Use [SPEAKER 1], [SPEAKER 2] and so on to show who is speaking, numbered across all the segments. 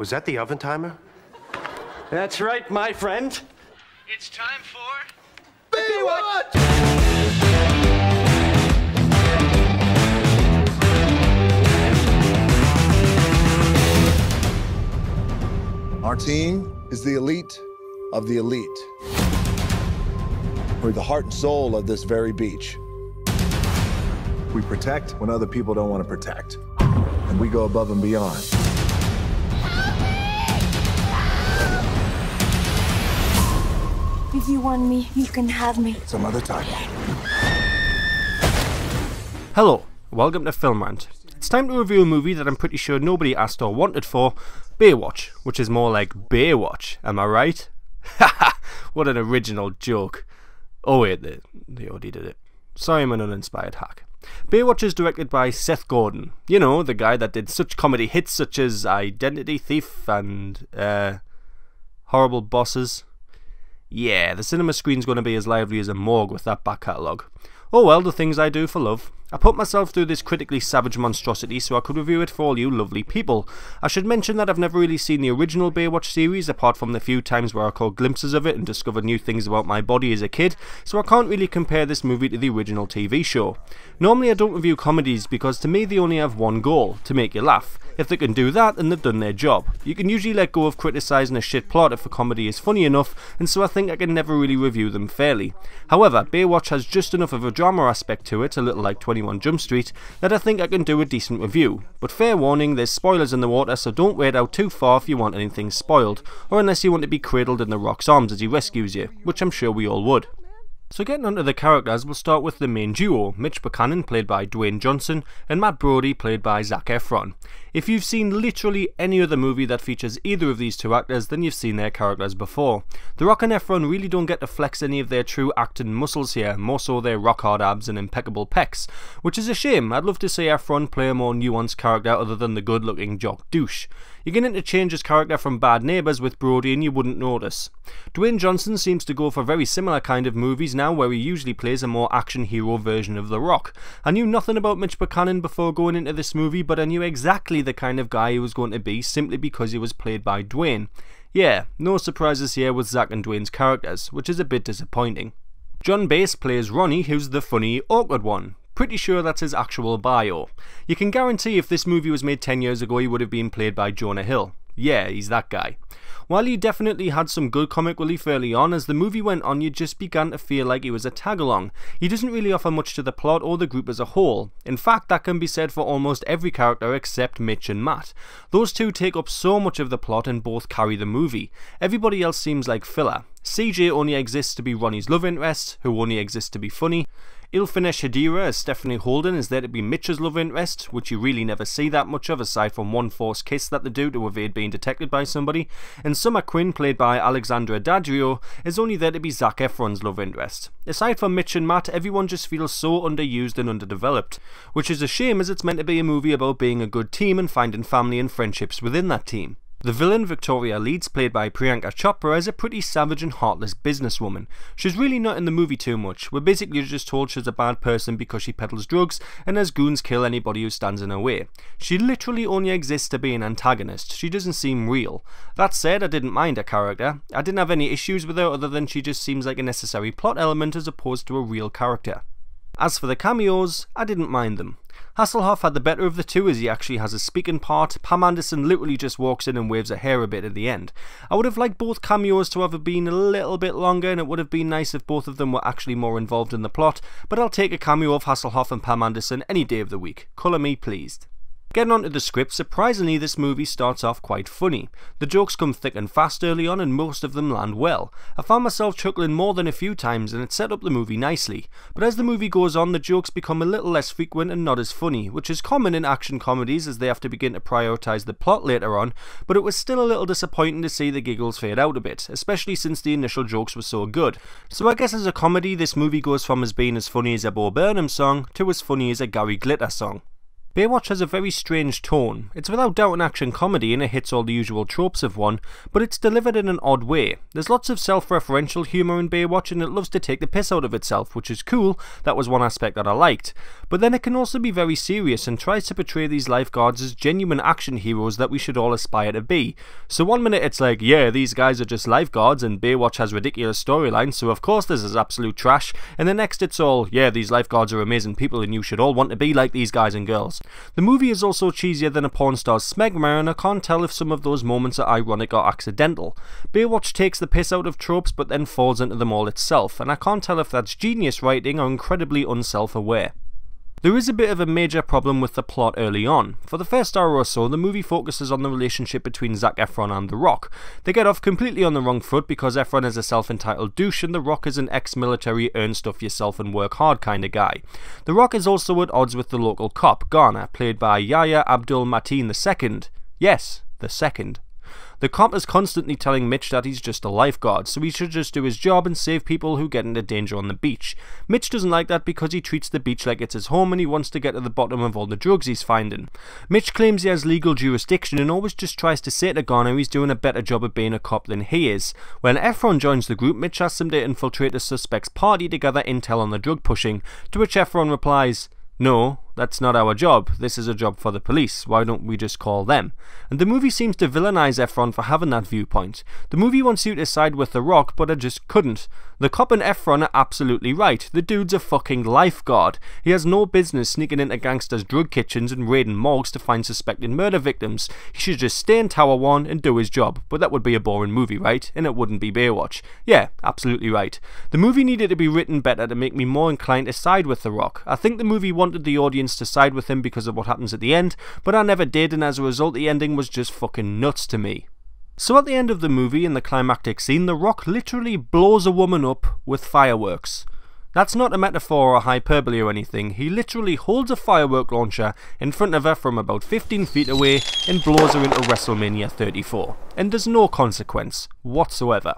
[SPEAKER 1] Was that the oven timer?
[SPEAKER 2] That's right, my friend.
[SPEAKER 3] It's time for
[SPEAKER 2] Baywatch!
[SPEAKER 4] Our team is the elite of the elite. We're the heart and soul of this very beach. We protect when other people don't want to protect. And we go above and beyond.
[SPEAKER 5] If you want me, you can have me.
[SPEAKER 4] Some other time.
[SPEAKER 6] Hello, welcome to Film Rant. It's time to review a movie that I'm pretty sure nobody asked or wanted for, Baywatch, which is more like Baywatch, am I right? Haha, what an original joke. Oh wait, they already did it. Sorry, I'm an uninspired hack. Baywatch is directed by Seth Gordon. You know, the guy that did such comedy hits such as Identity Thief and, Horrible Bosses. Yeah, the cinema screen's going to be as lively as a morgue with that back catalogue. Oh well, the things I do for love. I put myself through this critically savage monstrosity so I could review it for all you lovely people. I should mention that I've never really seen the original Baywatch series apart from the few times where I caught glimpses of it and discovered new things about my body as a kid, so I can't really compare this movie to the original TV show. Normally I don't review comedies because to me they only have one goal, to make you laugh. If they can do that, then they've done their job. You can usually let go of criticising a shit plot if a comedy is funny enough, and so I think I can never really review them fairly. However, Baywatch has just enough of a drama aspect to it, a little like 21 Jump Street, that I think I can do a decent review. But fair warning, there's spoilers in the water, so don't wade out too far if you want anything spoiled, or unless you want to be cradled in the Rock's arms as he rescues you, which I'm sure we all would. So getting onto the characters, we'll start with the main duo, Mitch Buchanan played by Dwayne Johnson and Matt Brody played by Zac Efron. If you've seen literally any other movie that features either of these two actors, then you've seen their characters before. The Rock and Efron really don't get to flex any of their true acting muscles here, more so their rock hard abs and impeccable pecs, which is a shame. I'd love to see Efron play a more nuanced character other than the good looking jock douche. You can interchange his character from Bad Neighbours with Brody and you wouldn't notice. Dwayne Johnson seems to go for very similar kind of movies now where he usually plays a more action hero version of The Rock. I knew nothing about Mitch Buchanan before going into this movie, but I knew exactly the kind of guy he was going to be simply because he was played by Dwayne. Yeah, no surprises here with Zac and Dwayne's characters, which is a bit disappointing. John Bass plays Ronnie, who's the funny, awkward one. Pretty sure that's his actual bio. You can guarantee if this movie was made 10 years ago he would have been played by Jonah Hill. Yeah, he's that guy. While he definitely had some good comic relief early on, as the movie went on you just began to feel like he was a tag-along. He doesn't really offer much to the plot or the group as a whole. In fact, that can be said for almost every character except Mitch and Matt. Those two take up so much of the plot and both carry the movie. Everybody else seems like filler. CJ only exists to be Ronnie's love interest, who only exists to be funny. Ilfinesh Hadira as Stephanie Holden is there to be Mitch's love interest, which you really never see that much of aside from one forced kiss that they do to evade being detected by somebody, and Summer Quinn played by Alexandra Daddario is only there to be Zac Efron's love interest. Aside from Mitch and Matt, everyone just feels so underused and underdeveloped, which is a shame as it's meant to be a movie about being a good team and finding family and friendships within that team. The villain, Victoria Leeds, played by Priyanka Chopra, is a pretty savage and heartless businesswoman. She's really not in the movie too much. We're basically just told she's a bad person because she peddles drugs and has goons kill anybody who stands in her way. She literally only exists to be an antagonist. She doesn't seem real. That said, I didn't mind her character. I didn't have any issues with her other than she just seems like a necessary plot element as opposed to a real character. As for the cameos, I didn't mind them. Hasselhoff had the better of the two as he actually has a speaking part. Pam Anderson literally just walks in and waves her hair a bit at the end. I would have liked both cameos to have been a little bit longer, and it would have been nice if both of them were actually more involved in the plot, but I'll take a cameo of Hasselhoff and Pam Anderson any day of the week. Colour me pleased. Getting onto the script, surprisingly this movie starts off quite funny. The jokes come thick and fast early on and most of them land well. I found myself chuckling more than a few times and it set up the movie nicely. But as the movie goes on, the jokes become a little less frequent and not as funny, which is common in action comedies as they have to begin to prioritise the plot later on, but it was still a little disappointing to see the giggles fade out a bit, especially since the initial jokes were so good. So I guess as a comedy, this movie goes from as being as funny as a Bo Burnham song to as funny as a Gary Glitter song. Baywatch has a very strange tone. It's without doubt an action comedy and it hits all the usual tropes of one, but it's delivered in an odd way. There's lots of self-referential humour in Baywatch and it loves to take the piss out of itself, which is cool. That was one aspect that I liked. But then it can also be very serious and tries to portray these lifeguards as genuine action heroes that we should all aspire to be. So one minute it's like, yeah, these guys are just lifeguards and Baywatch has ridiculous storylines, so of course this is absolute trash, and the next it's all, yeah, these lifeguards are amazing people and you should all want to be like these guys and girls. The movie is also cheesier than a porn star's smegma, and I can't tell if some of those moments are ironic or accidental. Baywatch takes the piss out of tropes but then falls into them all itself, and I can't tell if that's genius writing or incredibly unself-aware. There is a bit of a major problem with the plot early on. For the first hour or so, the movie focuses on the relationship between Zac Efron and The Rock. They get off completely on the wrong foot because Efron is a self-entitled douche and The Rock is an ex-military earn stuff yourself and work hard kind of guy. The Rock is also at odds with the local cop, Garner, played by Yahya Abdul-Mateen II. Yes, the second. The cop is constantly telling Mitch that he's just a lifeguard, so he should just do his job and save people who get into danger on the beach. Mitch doesn't like that because he treats the beach like it's his home and he wants to get to the bottom of all the drugs he's finding. Mitch claims he has legal jurisdiction and always just tries to say to Garner he's doing a better job of being a cop than he is. When Efron joins the group, Mitch asks him to infiltrate the suspect's party to gather intel on the drug pushing, to which Efron replies, "No, that's not our job. This is a job for the police. Why don't we just call them?" And the movie seems to villainize Efron for having that viewpoint. The movie wants you to side with The Rock, but I just couldn't. The cop and Efron are absolutely right. The dude's a fucking lifeguard. He has no business sneaking into gangsters' drug kitchens and raiding morgues to find suspected murder victims. He should just stay in Tower 1 and do his job. But that would be a boring movie, right? And it wouldn't be Baywatch. Yeah, absolutely right. The movie needed to be written better to make me more inclined to side with The Rock. I think the movie wanted the audience to side with him because of what happens at the end, but I never did, and as a result the ending was just fucking nuts to me. So at the end of the movie, in the climactic scene, The Rock literally blows a woman up with fireworks. That's not a metaphor or hyperbole or anything. He literally holds a firework launcher in front of her from about 15 feet away and blows her into WrestleMania 34. And there's no consequence whatsoever.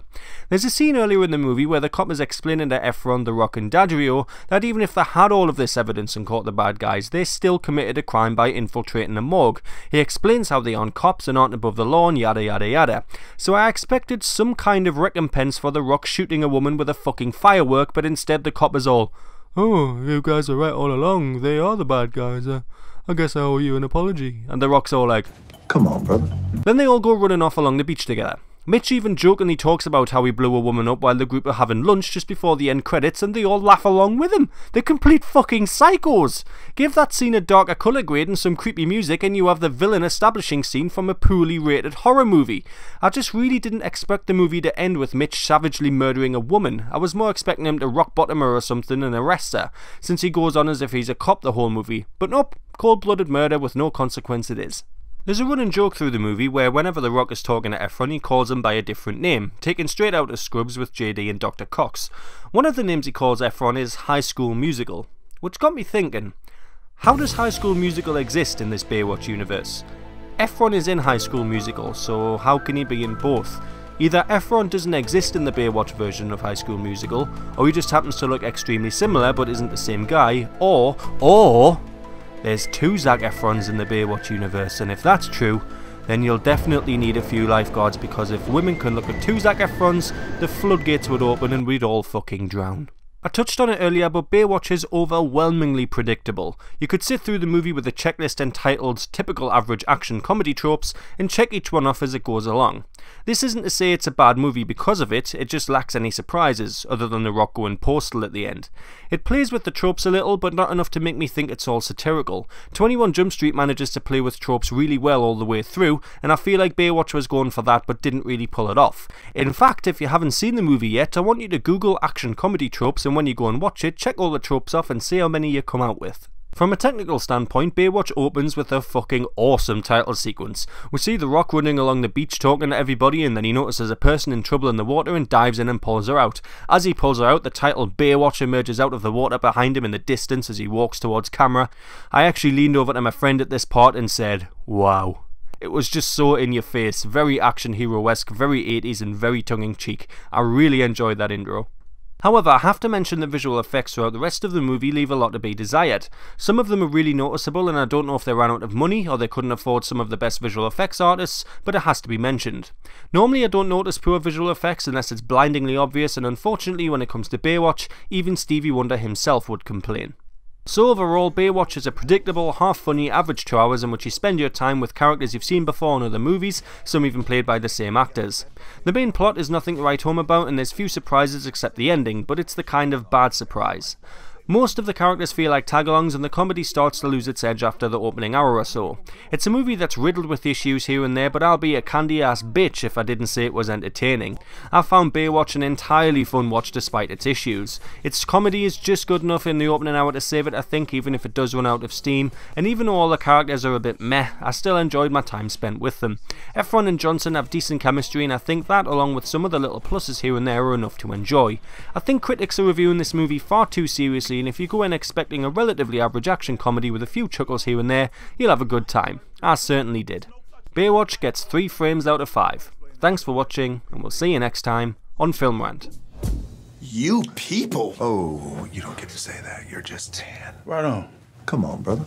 [SPEAKER 6] There's a scene earlier in the movie where the cop is explaining to Efron, The Rock and Dadrio that even if they had all of this evidence and caught the bad guys, they still committed a crime by infiltrating a morgue. He explains how they aren't cops and aren't above the law and yada yada yada. So I expected some kind of recompense for The Rock shooting a woman with a fucking firework, but instead the cop is all, "Oh, you guys are right all along. They are the bad guys. I guess I owe you an apology." And The Rock's all like,
[SPEAKER 4] Come on, brother.
[SPEAKER 6] Then they all go running off along the beach together. Mitch even jokingly talks about how he blew a woman up while the group are having lunch just before the end credits, and they all laugh along with him. They're complete fucking psychos. Give that scene a darker colour grade and some creepy music and you have the villain establishing scene from a poorly rated horror movie. I just really didn't expect the movie to end with Mitch savagely murdering a woman. I was more expecting him to rock bottom her or something and arrest her, since he goes on as if he's a cop the whole movie. But nope, cold-blooded murder with no consequence it is. There's a running joke through the movie where whenever The Rock is talking to Efron he calls him by a different name, taken straight out of Scrubs with JD and Dr. Cox. One of the names he calls Efron is High School Musical, which got me thinking, how does High School Musical exist in this Baywatch universe? Efron is in High School Musical, so how can he be in both? Either Efron doesn't exist in the Baywatch version of High School Musical, or he just happens to look extremely similar but isn't the same guy, or there's two Zac Efrons in the Baywatch universe, and if that's true, then you'll definitely need a few lifeguards, because if women can look at two Zac Efrons, the floodgates would open and we'd all fucking drown. I touched on it earlier, but Baywatch is overwhelmingly predictable. You could sit through the movie with a checklist entitled Typical Average Action Comedy Tropes and check each one off as it goes along. This isn't to say it's a bad movie because of it, it just lacks any surprises, other than The Rock going postal at the end. It plays with the tropes a little, but not enough to make me think it's all satirical. 21 Jump Street manages to play with tropes really well all the way through, and I feel like Baywatch was going for that but didn't really pull it off. In fact, if you haven't seen the movie yet, I want you to Google action comedy tropes, and when you go and watch it, check all the tropes off and see how many you come out with. From a technical standpoint, Baywatch opens with a fucking awesome title sequence. We see The Rock running along the beach talking to everybody, and then he notices a person in trouble in the water and dives in and pulls her out. As he pulls her out, the title Baywatch emerges out of the water behind him in the distance as he walks towards camera. I actually leaned over to my friend at this part and said, wow. It was just so in your face, very action hero-esque, very 80s and very tongue-in-cheek. I really enjoyed that intro. However, I have to mention that visual effects throughout the rest of the movie leave a lot to be desired. Some of them are really noticeable, and I don't know if they ran out of money or they couldn't afford some of the best visual effects artists, but it has to be mentioned. Normally I don't notice poor visual effects unless it's blindingly obvious, and unfortunately when it comes to Baywatch, even Stevie Wonder himself would complain. So overall, Baywatch is a predictable, half-funny, average 2 hours in which you spend your time with characters you've seen before in other movies, some even played by the same actors. The main plot is nothing to write home about and there's few surprises except the ending, but it's the kind of bad surprise. Most of the characters feel like tag-alongs and the comedy starts to lose its edge after the opening hour or so. It's a movie that's riddled with issues here and there, but I'll be a candy-ass bitch if I didn't say it was entertaining. I found Baywatch an entirely fun watch despite its issues. Its comedy is just good enough in the opening hour to save it, I think, even if it does run out of steam, and even though all the characters are a bit meh, I still enjoyed my time spent with them. Efron and Johnson have decent chemistry and I think that, along with some of the little pluses here and there, are enough to enjoy. I think critics are reviewing this movie far too seriously, and if you go in expecting a relatively average action comedy with a few chuckles here and there, you'll have a good time. I certainly did. Baywatch gets 3 frames out of 5. Thanks for watching, and we'll see you next time on Film Rant.
[SPEAKER 4] You people! Oh, you don't get to say that. You're just tan. Right on. Come on, brother.